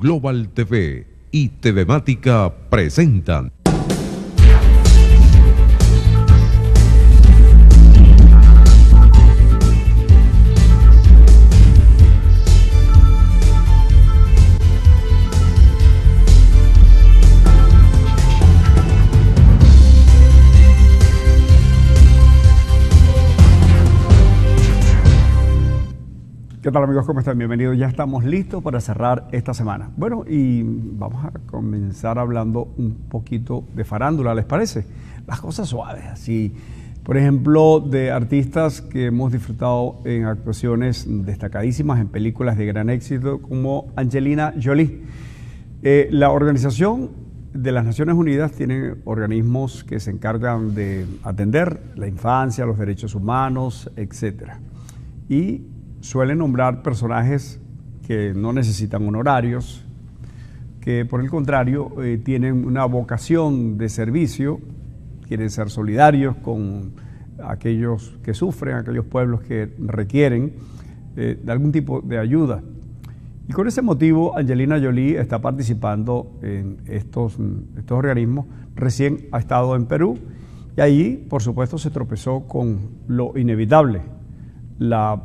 Global TV y TVmática presentan. ¿Qué tal, amigos? ¿Cómo están? Bienvenidos. Ya estamos listos para cerrar esta semana. Bueno, y vamos a comenzar hablando un poquito de farándula, ¿les parece? Las cosas suaves, así. Por ejemplo, de artistas que hemos disfrutado en actuaciones destacadísimas en películas de gran éxito, como Angelina Jolie. La Organización de las Naciones Unidas tiene organismos que se encargan de atender la infancia, los derechos humanos, etc. Y suelen nombrar personajes que no necesitan honorarios, que por el contrario tienen una vocación de servicio, quieren ser solidarios con aquellos que sufren, aquellos pueblos que requieren de algún tipo de ayuda. Y con ese motivo Angelina Jolie está participando en estos organismos. Recién ha estado en Perú y allí, por supuesto, se tropezó con lo inevitable. La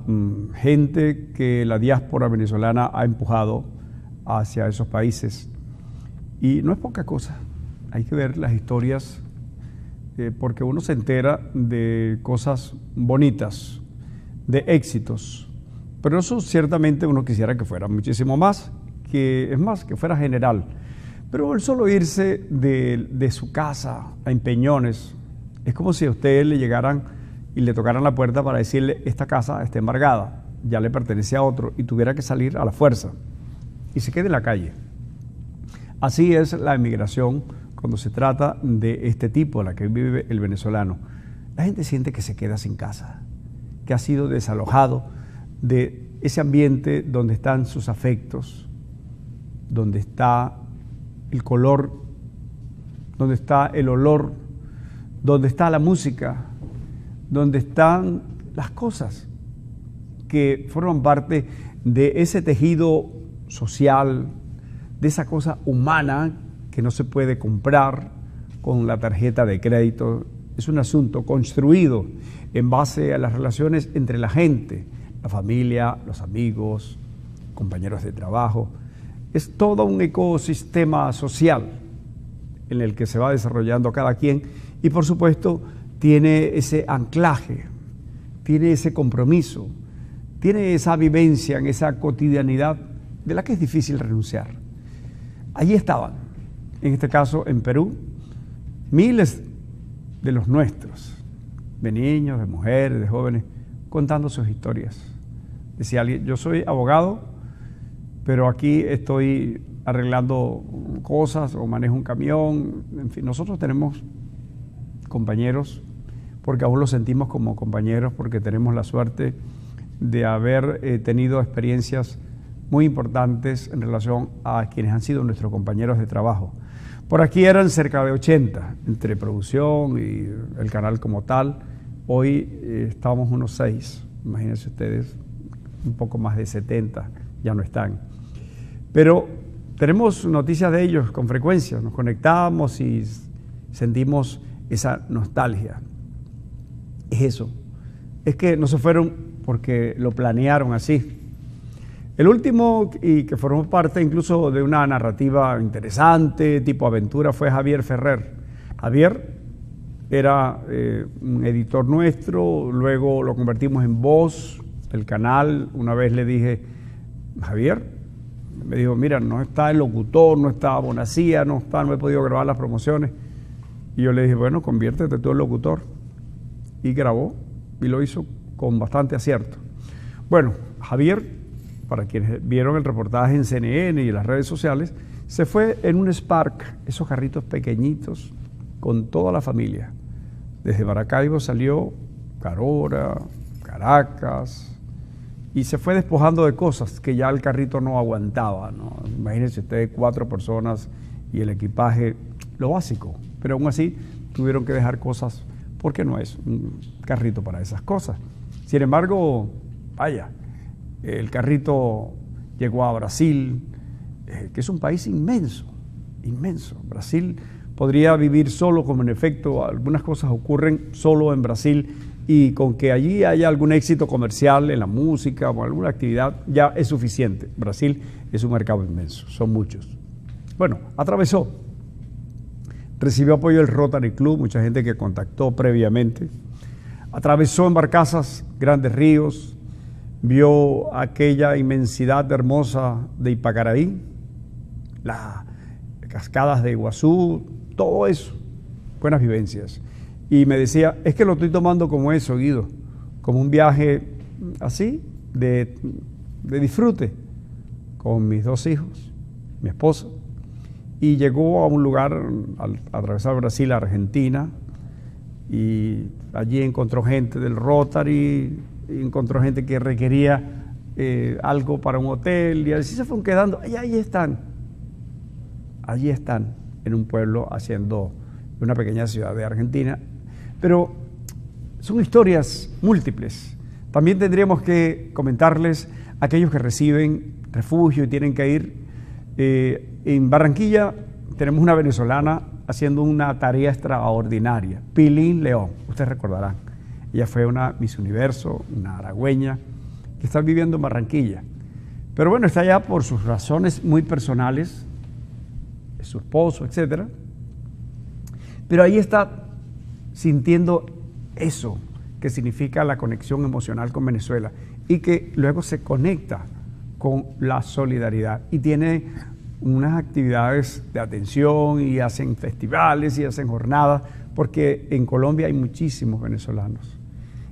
gente que la diáspora venezolana ha empujado hacia esos países. Y no es poca cosa, hay que ver las historias porque uno se entera de cosas bonitas, de éxitos, pero eso ciertamente uno quisiera que fuera muchísimo más, que fuera general. Pero el solo irse de su casa a Empeñones es como si a usted le llegaran y le tocaran la puerta para decirle: esta casa está embargada, ya le pertenece a otro, y tuviera que salir a la fuerza y se quede en la calle. Así es la emigración cuando se trata de este tipo, la que vive el venezolano. La gente siente que se queda sin casa, que ha sido desalojado de ese ambiente donde están sus afectos, donde está el color, donde está el olor, donde está la música, donde están las cosas que forman parte de ese tejido social, de esa cosa humana que no se puede comprar con la tarjeta de crédito. Es un asunto construido en base a las relaciones entre la gente, la familia, los amigos, compañeros de trabajo. Es todo un ecosistema social en el que se va desarrollando cada quien y, por supuesto, tiene ese anclaje, tiene ese compromiso, tiene esa vivencia en esa cotidianidad de la que es difícil renunciar. Allí estaban, en este caso en Perú, miles de los nuestros, de niños, de mujeres, de jóvenes, contando sus historias. Decía alguien: yo soy abogado, pero aquí estoy arreglando cosas o manejo un camión. En fin, nosotros tenemos compañeros, porque aún los sentimos como compañeros, porque tenemos la suerte de haber tenido experiencias muy importantes en relación a quienes han sido nuestros compañeros de trabajo. Por aquí eran cerca de 80, entre producción y el canal como tal. Hoy estamos unos 6, imagínense ustedes, un poco más de 70 ya no están. Pero tenemos noticias de ellos con frecuencia, nos conectamos y sentimos esa nostalgia. Es eso, es que no se fueron porque lo planearon así. El último, y que formó parte incluso de una narrativa interesante, tipo aventura, fue Javier Ferrer. Javier era un editor nuestro, luego lo convertimos en voz del canal. Una vez le dije: Javier, me dijo: mira, no está el locutor, no está Bonacía, no he podido grabar las promociones. Y yo le dije: bueno, conviértete tú en locutor. Y grabó, y lo hizo con bastante acierto. Bueno, Javier, para quienes vieron el reportaje en CNN y en las redes sociales, se fue en un Spark, esos carritos pequeñitos, con toda la familia. Desde Maracaibo salió Carora, Caracas, y se fue despojando de cosas que ya el carrito no aguantaba, ¿no? Imagínense ustedes, 4 personas y el equipaje, lo básico, pero aún así tuvieron que dejar cosas porque no es un carrito para esas cosas. Sin embargo, vaya, el carrito llegó a Brasil, que es un país inmenso, inmenso. Brasil podría vivir solo, como en efecto algunas cosas ocurren solo en Brasil, y con que allí haya algún éxito comercial en la música o alguna actividad ya es suficiente. Brasil es un mercado inmenso, son muchos. Bueno, atravesó, recibió apoyo del Rotary Club, mucha gente que contactó previamente, atravesó en barcazas grandes ríos, vio aquella inmensidad hermosa de Ipacaraí, las cascadas de Iguazú, todo eso, buenas vivencias. Y me decía, es que lo estoy tomando como eso, Guido, como un viaje así, de disfrute, con mis 2 hijos, mi esposa. Y llegó a un lugar, al atravesar Brasil a Argentina, y allí encontró gente del Rotary, encontró gente que requería algo para un hotel, y así se fueron quedando. Y allí están, en un pueblo haciendo una pequeña ciudad de Argentina. Pero son historias múltiples. También tendríamos que comentarles a aquellos que reciben refugio y tienen que ir. En Barranquilla tenemos una venezolana haciendo una tarea extraordinaria, Pilín León, ustedes recordarán. Ella fue una Miss Universo, una aragüeña, que está viviendo en Barranquilla. Pero bueno, está allá por sus razones muy personales, de su esposo, etc. Pero ahí está sintiendo eso que significa la conexión emocional con Venezuela y que luego se conecta con la solidaridad y tiene unas actividades de atención y hacen festivales y hacen jornadas, porque en Colombia hay muchísimos venezolanos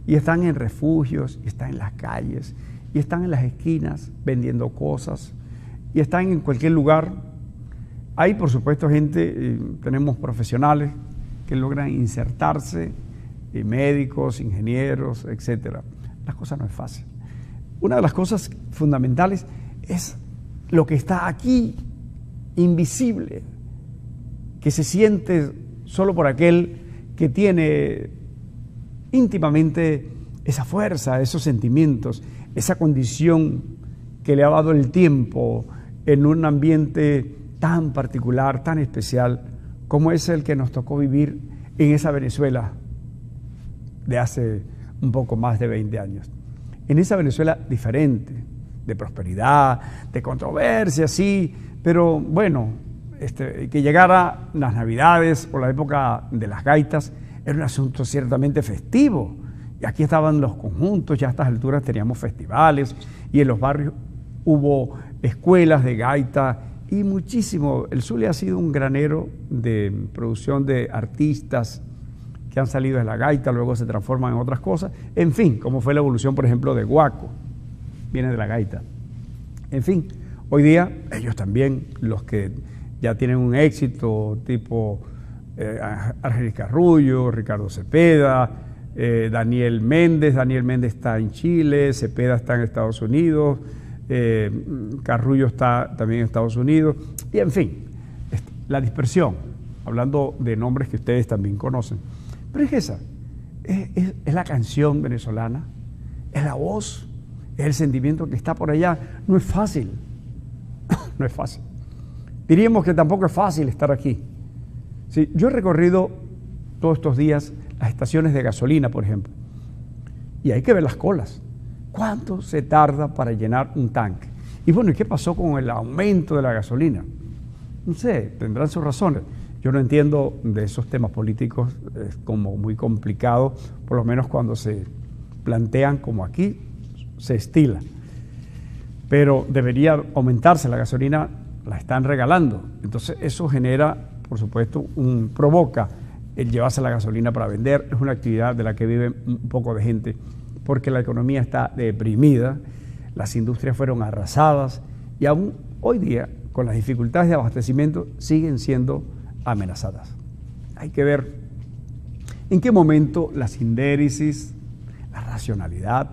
y están en refugios, y están en las calles, y están en las esquinas vendiendo cosas, y están en cualquier lugar. Hay, por supuesto, gente, tenemos profesionales que logran insertarse, médicos, ingenieros, etc. La cosa no es fácil. Una de las cosas fundamentales es lo que está aquí, invisible, que se siente solo por aquel que tiene íntimamente esa fuerza, esos sentimientos, esa condición que le ha dado el tiempo en un ambiente tan particular, tan especial, como es el que nos tocó vivir en esa Venezuela de hace un poco más de 20 años. En esa Venezuela diferente, de prosperidad, de controversia, sí, pero bueno, que llegara las Navidades o la época de las gaitas era un asunto ciertamente festivo. Y aquí estaban los conjuntos, ya a estas alturas teníamos festivales, y en los barrios hubo escuelas de gaita y muchísimo. El Zulia ha sido un granero de producción de artistas que han salido de la gaita, luego se transforman en otras cosas. En fin, como fue la evolución, por ejemplo, de Guaco, viene de la gaita. En fin, hoy día ellos también, los que ya tienen un éxito tipo Argenis Carrullo, Ricardo Cepeda, Daniel Méndez está en Chile, Cepeda está en Estados Unidos, Carrullo está también en Estados Unidos, y en fin, la dispersión, hablando de nombres que ustedes también conocen. Pero es esa, es la canción venezolana, es la voz, es el sentimiento que está por allá. No es fácil, no es fácil. Diríamos que tampoco es fácil estar aquí. Sí, yo he recorrido todos estos días las estaciones de gasolina, por ejemplo, y hay que ver las colas. ¿Cuánto se tarda para llenar un tanque? Y bueno, ¿y qué pasó con el aumento de la gasolina? No sé, tendrán sus razones. Yo no entiendo de esos temas políticos, es como muy complicado, por lo menos cuando se plantean como aquí se estila. Pero debería aumentarse la gasolina, la están regalando. Entonces eso genera, por supuesto, provoca el llevarse la gasolina para vender. Es una actividad de la que vive un poco de gente, porque la economía está deprimida, las industrias fueron arrasadas y aún hoy día, con las dificultades de abastecimiento, siguen siendo amenazadas. Hay que ver en qué momento la sindéresis, la racionalidad,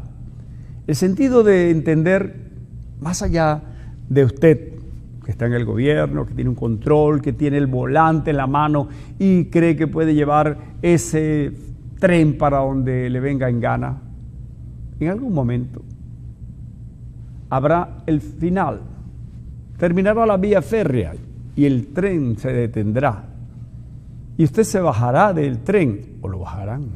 el sentido de entender más allá de usted, que está en el gobierno, que tiene un control, que tiene el volante en la mano y cree que puede llevar ese tren para donde le venga en gana. En algún momento habrá el final terminará la vía férrea y el tren se detendrá. Y usted se bajará del tren o lo bajarán.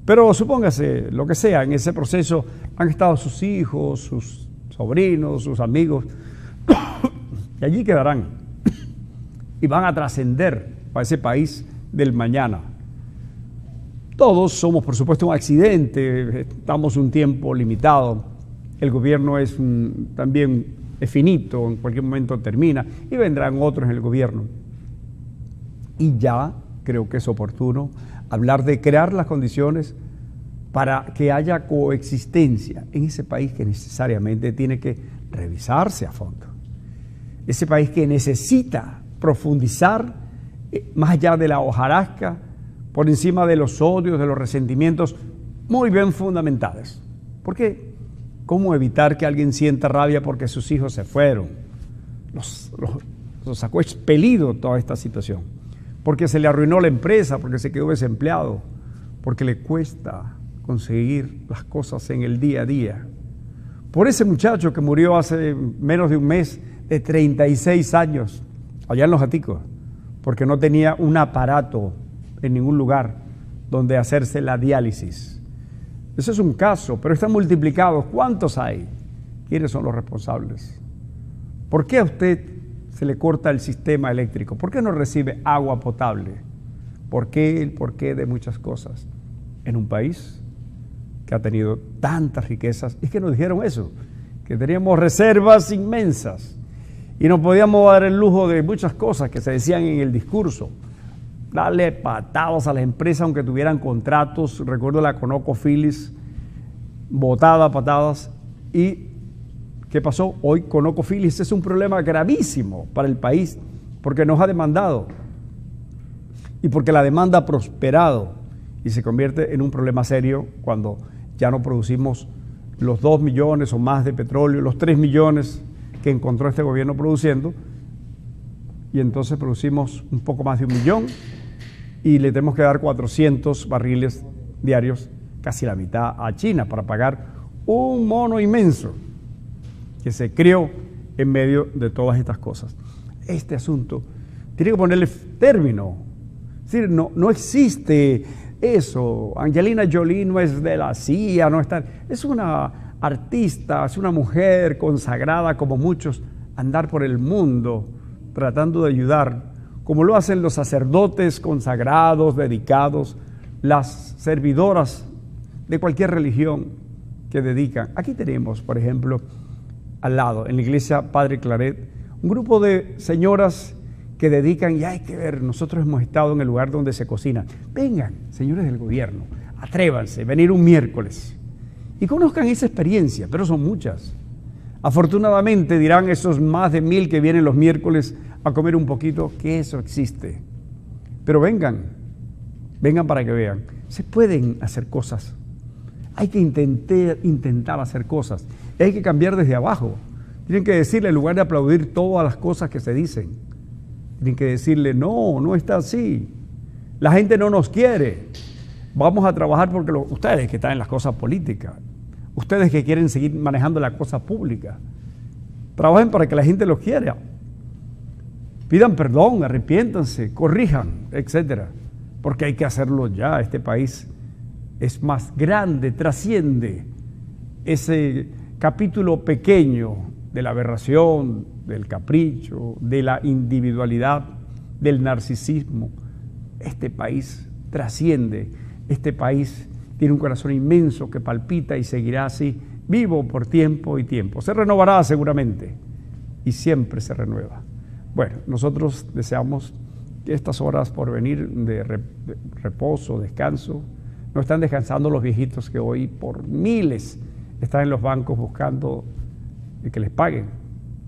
Pero supóngase, lo que sea, en ese proceso han estado sus hijos, sus sobrinos, sus amigos, y allí quedarán. Y van a trascender a ese país del mañana. Todos somos, por supuesto, un accidente, estamos un tiempo limitado, el gobierno también es finito, en cualquier momento termina, y vendrán otros en el gobierno. Y ya creo que es oportuno hablar de crear las condiciones para que haya coexistencia en ese país que necesariamente tiene que revisarse a fondo. Ese país que necesita profundizar más allá de la hojarasca, por encima de los odios, de los resentimientos muy bien fundamentados. ¿Por qué? ¿Cómo evitar que alguien sienta rabia porque sus hijos se fueron? Los sacó expelido toda esta situación. Porque se le arruinó la empresa, porque se quedó desempleado, porque le cuesta conseguir las cosas en el día a día. Por ese muchacho que murió hace menos de un mes, de 36 años, allá en Los Aticos, porque no tenía un aparato en ningún lugar donde hacerse la diálisis. Ese es un caso, pero están multiplicados. ¿Cuántos hay? ¿Quiénes son los responsables? ¿Por qué a usted se le corta el sistema eléctrico? ¿Por qué no recibe agua potable? ¿Por qué el porqué de muchas cosas? En un país que ha tenido tantas riquezas, es que nos dijeron eso, que teníamos reservas inmensas y nos podíamos dar el lujo de muchas cosas que se decían en el discurso. Darle patadas a las empresas aunque tuvieran contratos. Recuerdo la ConocoPhillips botada a patadas. ¿Y qué pasó? Hoy ConocoPhillips es un problema gravísimo para el país porque nos ha demandado y porque la demanda ha prosperado y se convierte en un problema serio cuando ya no producimos los 2 millones o más de petróleo, los 3 millones que encontró este gobierno produciendo, y entonces producimos un poco más de 1 millón y le tenemos que dar 400 barriles diarios, casi la mitad, a China para pagar un mono inmenso que se crió en medio de todas estas cosas. Este asunto tiene que ponerle término. Es decir, no existe eso. Angelina Jolie no es de la CIA, no está. Es una artista, es una mujer consagrada como muchos, andar por el mundo tratando de ayudar, como lo hacen los sacerdotes consagrados, dedicados, las servidoras de cualquier religión que dedican. Aquí tenemos, por ejemplo, al lado, en la iglesia Padre Claret, un grupo de señoras que dedican, y hay que ver, nosotros hemos estado en el lugar donde se cocina. Vengan, señores del gobierno, atrévanse, venir un miércoles y conozcan esa experiencia, pero son muchas. Afortunadamente dirán esos más de 1000 que vienen los miércoles a comer un poquito, que eso existe. Pero vengan para que vean. Se pueden hacer cosas. Hay que intentar hacer cosas. Y hay que cambiar desde abajo. Tienen que decirle, en lugar de aplaudir todas las cosas que se dicen, tienen que decirle, no está así. La gente no nos quiere. Vamos a trabajar porque ustedes que están en las cosas políticas, ustedes que quieren seguir manejando la cosa pública, trabajen para que la gente los quiera. Pidan perdón, arrepiéntanse, corrijan, etcétera, porque hay que hacerlo ya. Este país es más grande, trasciende ese capítulo pequeño de la aberración, del capricho, de la individualidad, del narcisismo. Este país trasciende, este país tiene un corazón inmenso que palpita y seguirá así, vivo por tiempo y tiempo. Se renovará seguramente y siempre se renueva. Bueno, nosotros deseamos que estas horas por venir de reposo, descanso, no están descansando los viejitos que hoy por miles están en los bancos buscando que les paguen.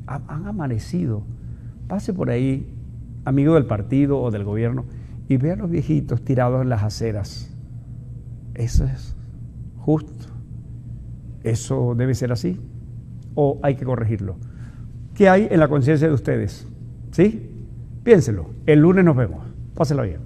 Han amanecido. Pase por ahí, amigo del partido o del gobierno, y ve a los viejitos tirados en las aceras. ¿Eso es justo? ¿Eso debe ser así? ¿O hay que corregirlo? ¿Qué hay en la conciencia de ustedes? ¿Sí? Piénselo. El lunes nos vemos. Pásenlo bien.